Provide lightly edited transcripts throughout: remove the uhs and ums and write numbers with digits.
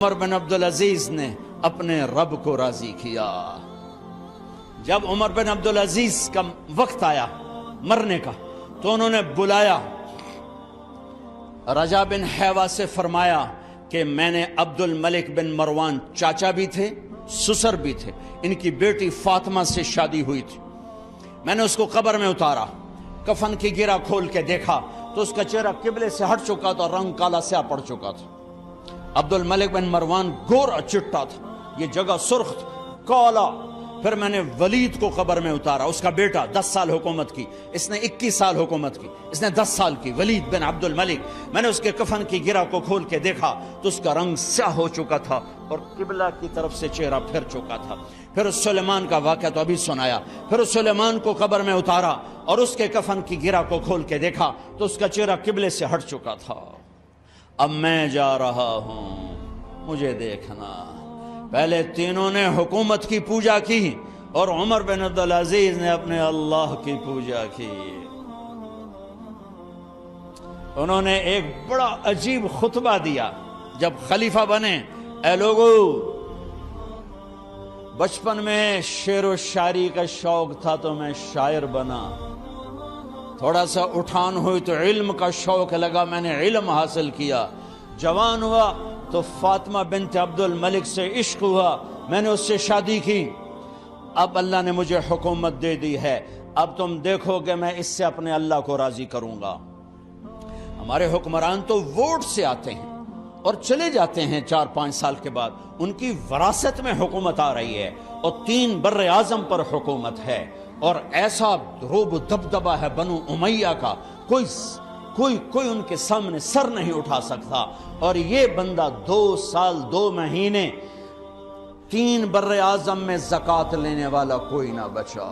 عمر بن عبدالعزیز نے اپنے رب کو راضی کیا۔ جب عمر بن عبدالعزیز کا وقت آیا مرنے کا تو انہوں نے بلایا رجا بن حیوہ سے، فرمایا کہ میں نے عبد الملک بن مروان چاچا بھی تھے سسر بھی تھے، ان کی بیٹی فاطمہ سے شادی ہوئی تھی، میں نے اس کو قبر میں اتارا، کفن کی گرہ کھول کے دیکھا تو اس کا چہرہ قبلے سے ہٹ چکا تھا، رنگ کالا سیاہ پڑ چکا تھا۔ عبد الملک بن مروان گورا چٹا تھا، یہ جگہ سرخ تھی، کالا۔ پھر میں نے ولید کو قبر میں اتارا، اس کا بیٹا 10 سال حکومت کی، اس نے 21 سال حکومت کی، اس نے 10 سال کی، ولید بن عبد الملک۔ میں نے اس کے کفن کی گرہ کو کھول کے دیکھا تو اس کا رنگ سیاہ ہو چکا تھا اور قبلہ کی طرف سے چہرہ پھر چکا تھا۔ پھر سلیمان کا واقعہ تو ابھی سنایا، پھر سلیمان کو قبر میں اتارا اور اس کے کفن کی گرہ کو کھول کے دیکھا تو اس کا چہرہ قبلے سے ہٹ چکا تھا۔ اب میں جا رہا ہوں، مجھے دیکھنا۔ پہلے تینوں نے حکومت کی پوجا کی اور عمر بن عبدالعزیز نے اپنے اللہ کی پوجا کی۔ انہوں نے ایک بڑا عجیب خطبہ دیا جب خلیفہ بنے۔ اے لوگو، بچپن میں شعر و شاعری کا شوق تھا تو میں شاعر بنا، تھوڑا سا اٹھان ہوئی تو علم کا شوق لگا، میں نے علم حاصل کیا، جوان ہوا تو فاطمہ بنت عبد الملک سے عشق ہوا، میں نے اس سے شادی کی۔ اب اللہ نے مجھے حکومت دے دی ہے، اب تم دیکھو کہ میں اس سے اپنے اللہ کو راضی کروں گا۔ ہمارے حکمران تو ووٹ سے آتے ہیں اور چلے جاتے ہیں 4-5 سال کے بعد، ان کی وراثت میں حکومت آ رہی ہے اور 3 بر اعظم پر حکومت ہے، اور ایسا روب دبدبہ ہے بنو امیہ کا، کوئی ان کے سامنے سر نہیں اٹھا سکتا۔ اور یہ بندہ 2 سال 2 مہینے 3 بر اعظم میں زکوٰۃ لینے والا کوئی نہ بچا،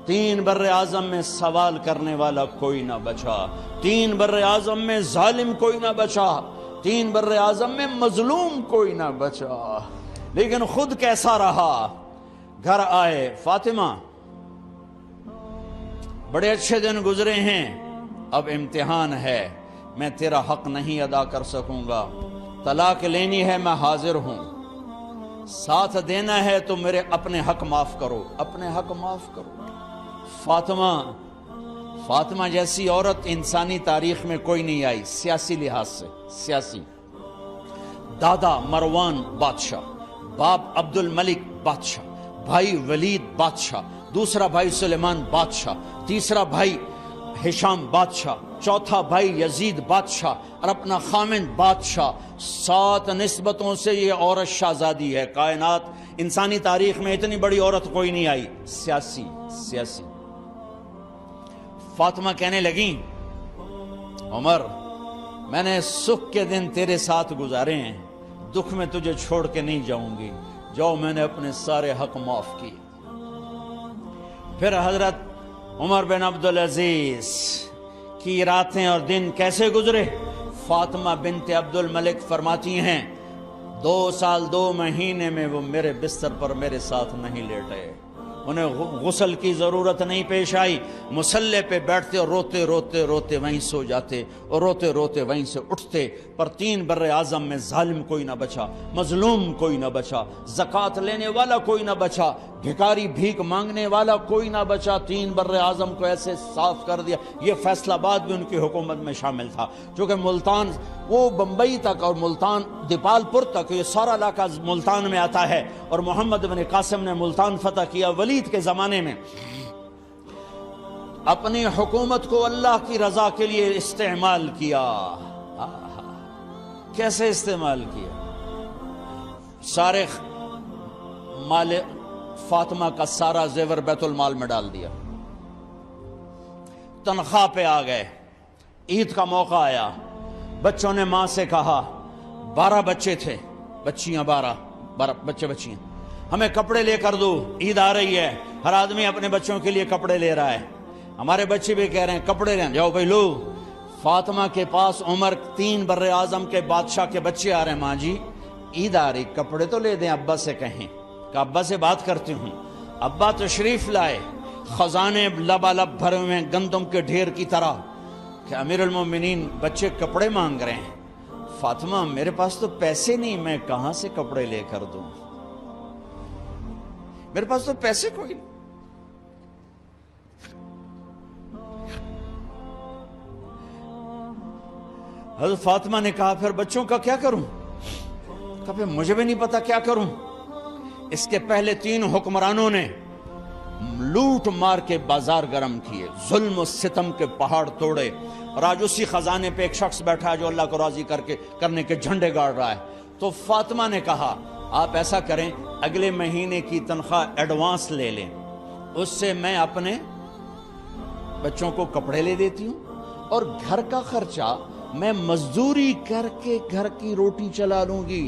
3 بر اعظم میں سوال کرنے والا کوئی نہ بچا، 3 بر اعظم میں ظالم کوئی نہ بچا، 3 بر اعظم میں مظلوم کوئی نہ بچا۔ لیکن خود کیسا رہا؟ گھر آئے، فاطمہ بڑے اچھے دن گزرے ہیں، اب امتحان ہے، میں تیرا حق نہیں ادا کر سکوں گا، طلاق لینی ہے میں حاضر ہوں، ساتھ دینا ہے تو میرے اپنے حق معاف کرو، اپنے حق معاف کرو۔ فاطمہ جیسی عورت انسانی تاریخ میں کوئی نہیں آئی، سیاسی لحاظ سے، سیاسی۔ دادا مروان بادشاہ، باپ عبد الملک بادشاہ، بھائی ولید بادشاہ، دوسرا بھائی سلیمان بادشاہ، تیسرا بھائی ہشام بادشاہ، چوتھا بھائی یزید بادشاہ اور اپنا خامند بادشاہ۔ 7 نسبتوں سے یہ عورت شہزادی ہے۔ کائنات انسانی تاریخ میں اتنی بڑی عورت کوئی نہیں آئی، سیاسی۔ فاطمہ کہنے لگیں، عمر میں نے سکھ کے دن تیرے ساتھ گزارے ہیں، دکھ میں تجھے چھوڑ کے نہیں جاؤں گی، جاؤ میں نے اپنے سارے حق معاف کیے۔ پھر حضرت عمر بن عبدالعزیز کی راتیں اور دن کیسے گزرے؟ فاطمہ بنت عبد الملک فرماتی ہیں 2 سال 2 مہینے میں وہ میرے بستر پر میرے ساتھ نہیں لیٹے، انہیں غسل کی ضرورت نہیں پیش آئی، مصلے پہ بیٹھتے اور روتے روتے روتے وہیں سو جاتے اور روتے روتے وہیں سے اٹھتے۔ پر 3 بر اعظم میں ظالم کوئی نہ بچا، مظلوم کوئی نہ بچا، زکوٰۃ لینے والا کوئی نہ بچا، بھکاری بھیک مانگنے والا کوئی نہ بچا۔ 3 بر اعظم کو ایسے صاف کر دیا۔ یہ فیصل آباد بھی ان کی حکومت میں شامل تھا، چونکہ ملتان وہ بمبئی تک اور ملتان دیپال پور تک، یہ سارا علاقہ ملتان میں آتا ہے، اور محمد بن قاسم نے ملتان فتح کیا ولید کے زمانے میں۔ اپنی حکومت کو اللہ کی رضا کے لیے استعمال کیا۔ کیسے استعمال کیا؟ سارے مال فاطمہ کا سارا زیور بیت المال میں ڈال دیا، تنخواہ پہ آ گئے، عید کا موقع آیا، بچوں نے ماں سے کہا، 12 بچے تھے، بچیاں 12 بچے بچیاں، ہمیں کپڑے لے کر دو، عید آ رہی ہے، ہر آدمی اپنے بچوں کے لیے کپڑے لے رہا ہے، ہمارے بچے بھی کہہ رہے ہیں کپڑے لیں، جاؤ بھائی لو۔ فاطمہ کے پاس عمر 3 بر اعظم کے بادشاہ کے بچے آ رہے ہیں، ماں جی عید آ رہی، کپڑے تو لے دیں، ابا سے کہیں کہ ابا سے بات کرتی ہوں۔ ابا تشریف لائے، خزانے لبالب بھرے ہوئے گندم کے ڈھیر کی طرح، کہ امیر المومنین بچے کپڑے مانگ رہے ہیں۔ فاطمہ میرے پاس تو پیسے نہیں، میں کہاں سے کپڑے لے کر دوں، میرے پاس تو پیسے کوئی نہیں۔ حضرت فاطمہ نے کہا پھر بچوں کا کیا کروں؟ کہا پھر مجھے بھی نہیں پتا کیا کروں۔ اس کے پہلے 3 حکمرانوں نے لوٹ مار کے بازار گرم کیے، ظلم و ستم کے پہاڑ توڑے، اور آج اسی خزانے پہ ایک شخص بیٹھا ہے جو اللہ کو راضی کرنے کے جھنڈے گاڑ رہا ہے۔ تو فاطمہ نے کہا آپ ایسا کریں، اگلے مہینے کی تنخواہ ایڈوانس لے لیں، اس سے میں اپنے بچوں کو کپڑے لے دیتی ہوں، اور گھر کا خرچہ میں مزدوری کر کے گھر کی روٹی چلا لوں گی۔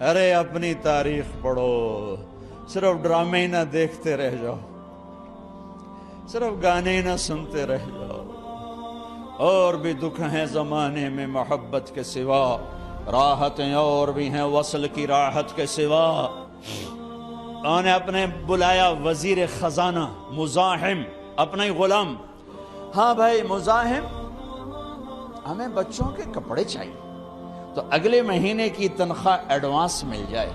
ارے اپنی تاریخ پڑھو، صرف ڈرامے نہ دیکھتے رہ جاؤ، صرف گانے نہ سنتے رہ جاؤ۔ اور بھی دکھ ہیں زمانے میں محبت کے سوا، راحتیں اور بھی ہیں وصل کی راحت کے سوا۔ انہوں نے اپنے بلایا وزیر خزانہ مزاحم، اپنا ہی غلام، ہاں بھائی مزاحم، ہمیں بچوں کے کپڑے چاہیے، تو اگلے مہینے کی تنخواہ ایڈوانس مل جائے۔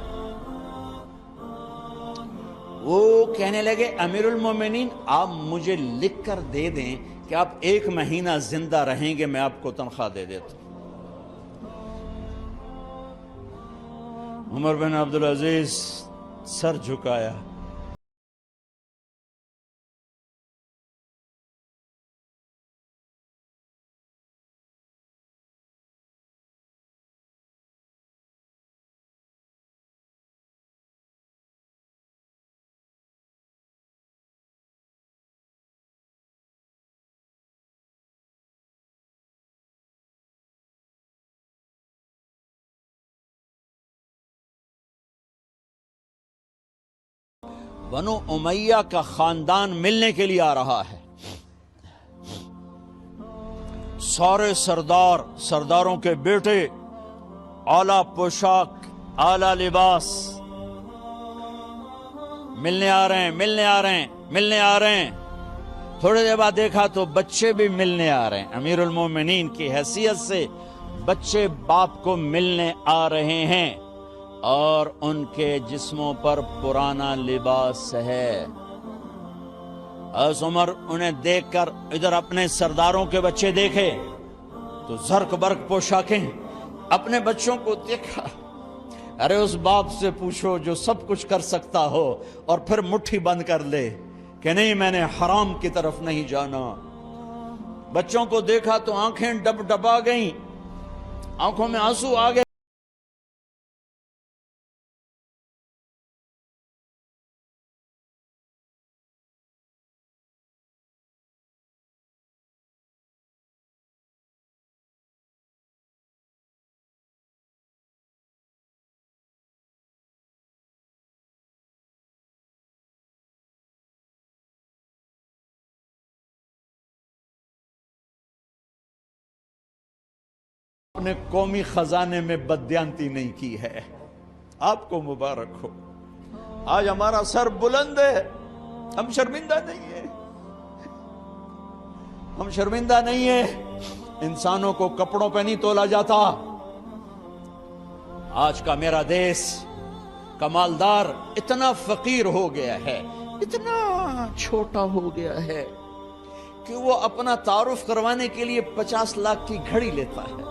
وہ کہنے لگے امیر المومنین آپ مجھے لکھ کر دے دیں کہ آپ 1 مہینہ زندہ رہیں گے، میں آپ کو تنخواہ دے دیتا ہوں۔ عمر بن عبدالعزیز سر جھکایا، بنو امیہ کا خاندان ملنے کے لیے آ رہا ہے، سارے سرداروں کے بیٹے، اعلیٰ پوشاک، اعلیٰ لباس، ملنے آ رہے ہیں۔ تھوڑے دیر بعد دیکھا تو بچے بھی ملنے آ رہے ہیں، امیر المومنین کی حیثیت سے بچے باپ کو ملنے آ رہے ہیں، اور ان کے جسموں پر پرانا لباس ہے۔ حضرت عمر انہیں دیکھ کر ادھر اپنے سرداروں کے بچے دیکھے تو زرق برق پوشاکیں، اپنے بچوں کو دیکھا۔ ارے اس باپ سے پوچھو جو سب کچھ کر سکتا ہو اور پھر مٹھی بند کر لے کہ نہیں میں نے حرام کی طرف نہیں جانا۔ بچوں کو دیکھا تو آنکھیں ڈب ڈبا گئیں، آنکھوں میں آنسو آ گئے۔ اپنے قومی خزانے میں بددیانتی نہیں کی ہے، آپ کو مبارک ہو۔ آج ہمارا سر بلند ہے، ہم شرمندہ نہیں ہیں، انسانوں کو کپڑوں پہ نہیں تولا جاتا۔ آج کا میرا دیس کا مالدار اتنا فقیر ہو گیا ہے، اتنا چھوٹا ہو گیا ہے کہ وہ اپنا تعارف کروانے کے لیے 50 لاکھ کی گھڑی لیتا ہے،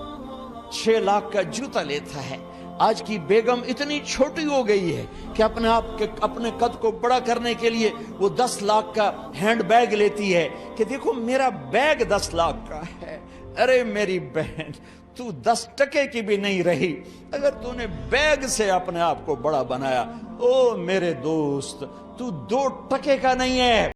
6 لاکھ کا جوتا لیتا ہے۔ آج کی بیگم اتنی چھوٹی ہو گئی ہے کہ اپنے قد کو بڑا کرنے کے لیے وہ 10 لاکھ کا ہینڈ بیگ لیتی ہے کہ دیکھو میرا بیگ 10 لاکھ کا ہے۔ ارے میری بہن، تو 10 ٹکے کی بھی نہیں رہی اگر تو نے بیگ سے اپنے آپ کو بڑا بنایا۔ او میرے دوست، تو 2 ٹکے کا نہیں ہے۔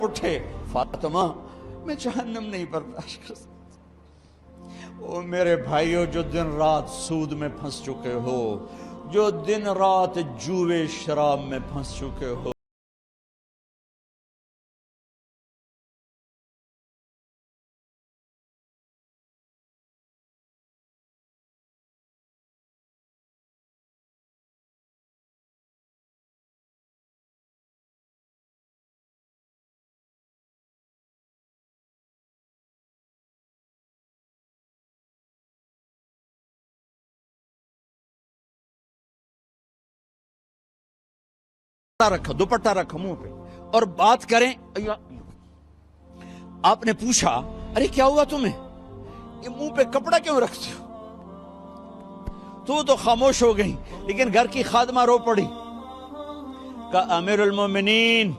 اٹھے، فاطمہ میں جہنم نہیں برداشت کر سکتا۔ او میرے بھائیو، جو دن رات سود میں پھنس چکے ہو، جو دن رات جوے شراب میں پھنس چکے ہو، رکھا دوپٹہ رکھا منہ پہ اور بات کریں۔ آپ نے پوچھا ارے کیا ہوا تمہیں، یہ منہ پہ کپڑا کیوں رکھتے ہو؟ تو خاموش ہو گئی، لیکن گھر کی خادمہ رو پڑی، کہا امیر المومنین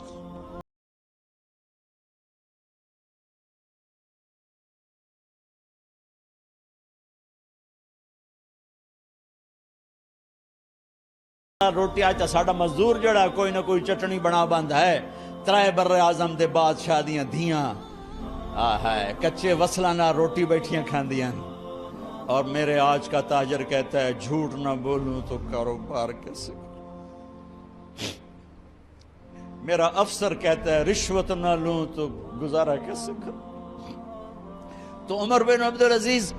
روٹی آج ساڑا مزدور جڑا کوئی نہ کوئی چٹنی بنا بند ہے، ترائے بر اعظم دے بعد شادیاں دیاں ہے، کچے وصلہ نہ روٹی بیٹھیاں کھاندیاں۔ اور میرے آج کا تاجر کہتا ہے جھوٹ نہ بولوں تو کاروبار کیسے، میرا افسر کہتا ہے رشوت نہ لوں تو گزارا کیسے کروں۔ تو عمر بن عبدالعزیز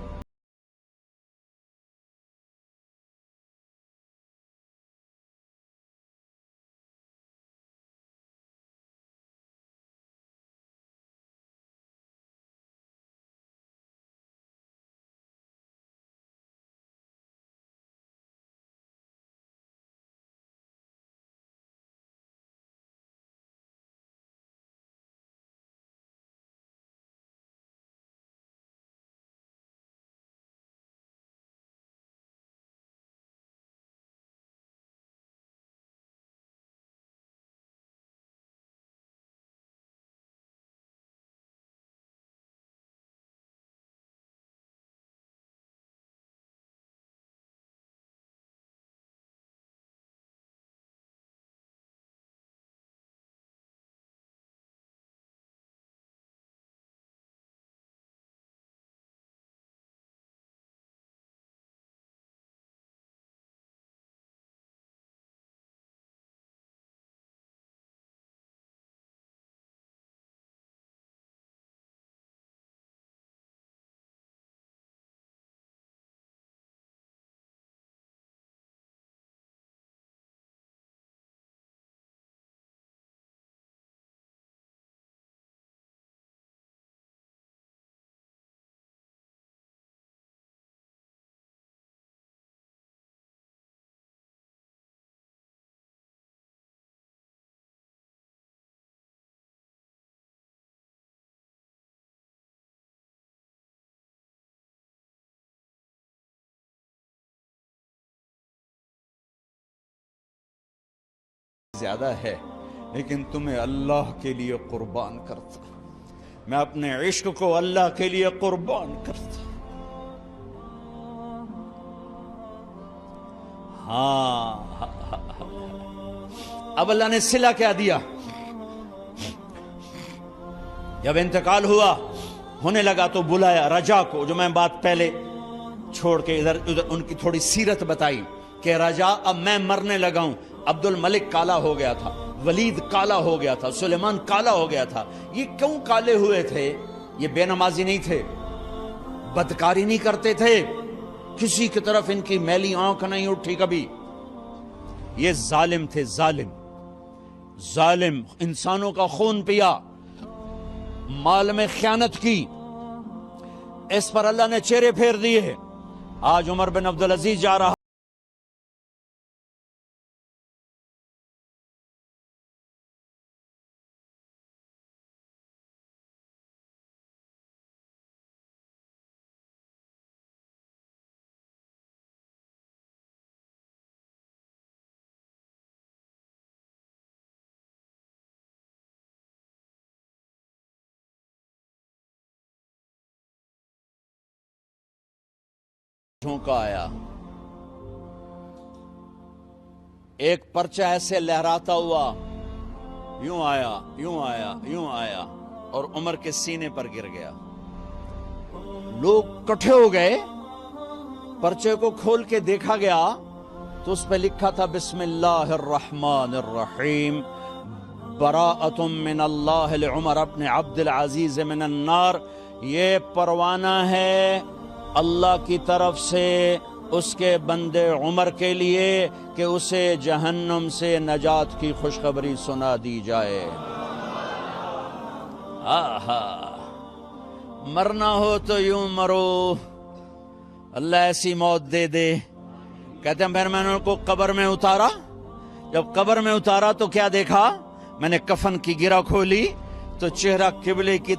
زیادہ ہے، لیکن تمہیں اللہ کے لیے قربان کرتا، میں اپنے عشق کو اللہ کے لیے قربان کرتا۔ ہاں اب اللہ نے صلہ کیا دیا، جب انتقال ہوا ہونے لگا تو بلایا رجا کو، جو میں بات پہلے چھوڑ کے ادھر ان کی تھوڑی سیرت بتائی کہ رجا اب میں مرنے لگا ہوں۔ عبد الملک کالا ہو گیا تھا، ولید کالا ہو گیا تھا، سلیمان کالا ہو گیا تھا۔ یہ کیوں کالے ہوئے تھے؟ یہ بے نمازی نہیں تھے، بدکاری نہیں کرتے تھے، کسی کی طرف ان کی میلی آنکھ نہیں اٹھی کبھی۔ یہ ظالم تھے، ظالم انسانوں کا خون پیا، مال میں خیانت کی، اس پر اللہ نے چہرے پھیر دیے۔ آج عمر بن عبدالعزیز جا رہا جھونکا آیا، ایک پرچہ ایسے لہراتا ہوا یوں آیا یوں آیا یوں آیا اور عمر کے سینے پر گر گیا. لوگ کٹھے ہو گئے, پرچے کو کھول کے دیکھا گیا تو اس پہ لکھا تھا بسم اللہ الرحمن الرحیم براءۃ من اللہ لعمر بن عبد العزیز من النار. یہ پروانہ ہے اللہ کی طرف سے اس کے بندے عمر کے لیے کہ اسے جہنم سے نجات کی خوشخبری سنا دی جائے. آہا, مرنا ہو تو یوں مرو, اللہ ایسی موت دے دے. کہتے ہیں پھر میں نے ان کو قبر میں اتارا, جب قبر میں اتارا تو کیا دیکھا, میں نے کفن کی گرہ کھولی تو چہرہ قبلے کی